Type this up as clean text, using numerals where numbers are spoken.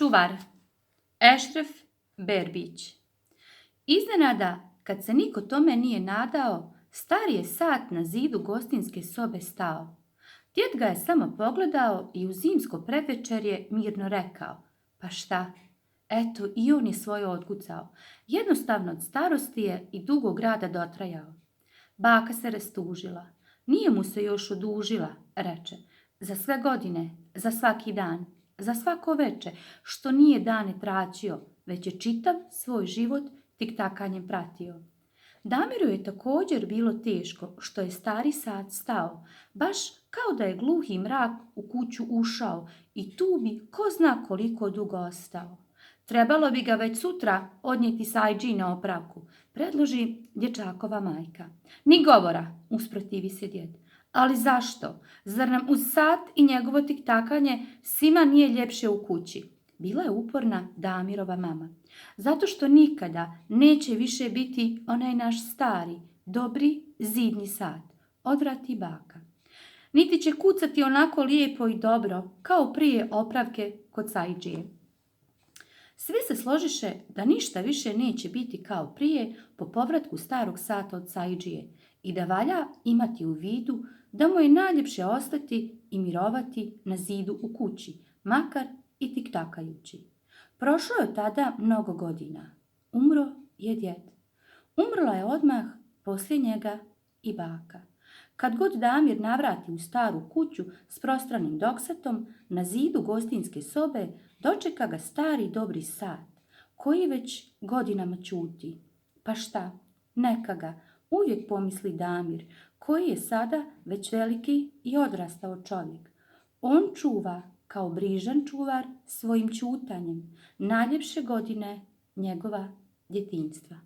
Čuvar Ešref Berbić. Iznenada, kad se niko tome nije nadao, stari je sat na zidu gostinske sobe stao. Djed ga je samo pogledao i u zimsko predvečerje mirno rekao: pa šta? Eto, i on je svoje odkucao. Jednostavno od starosti je i dugog rada dotrajao. Baka se rastužila. Nije mu se još odužila, reče. Za sve godine, za svaki dan, za svako veče, što nije dane traćio, već je čitav svoj život tiktakanjem pratio. Damiru je također bilo teško što je stari sat stao, baš kao da je gluhi mrak u kuću ušao i tu bi ko zna koliko dugo ostao. Trebalo bi ga već sutra odnijeti Sajđiji na opravku, predloži dječakova majka. Ni govora, usprotivi se djed. Ali zašto? Zar nam uz sat i njegovo tiktakanje svima nije ljepše u kući? Bila je uporna Damirova mama. Zato što nikada neće više biti onaj naš stari, dobri, zidni sat, odvrati baka. Niti će kucati onako lijepo i dobro, kao prije opravke kod Sajđije. Svi se složiše da ništa više neće biti kao prije po povratku starog sata od Sajđije i da valja imati u vidu da mu je najljepše ostati i mirovati na zidu u kući, makar i tiktakajući. Prošlo je tada mnogo godina. Umro je djed. Umrla je odmah poslije njega i baka. Kad god Damir navrati u staru kuću s prostranim doksetom, na zidu gostinske sobe dočeka ga stari dobri sat, koji već godinama ćuti. Pa šta, neka ga, uvijek pomisli Damir, koji je sada već veliki i odrastao čovjek. On čuva, kao brižan čuvar, svojim ćutanjem najljepše godine njegova djetinjstva.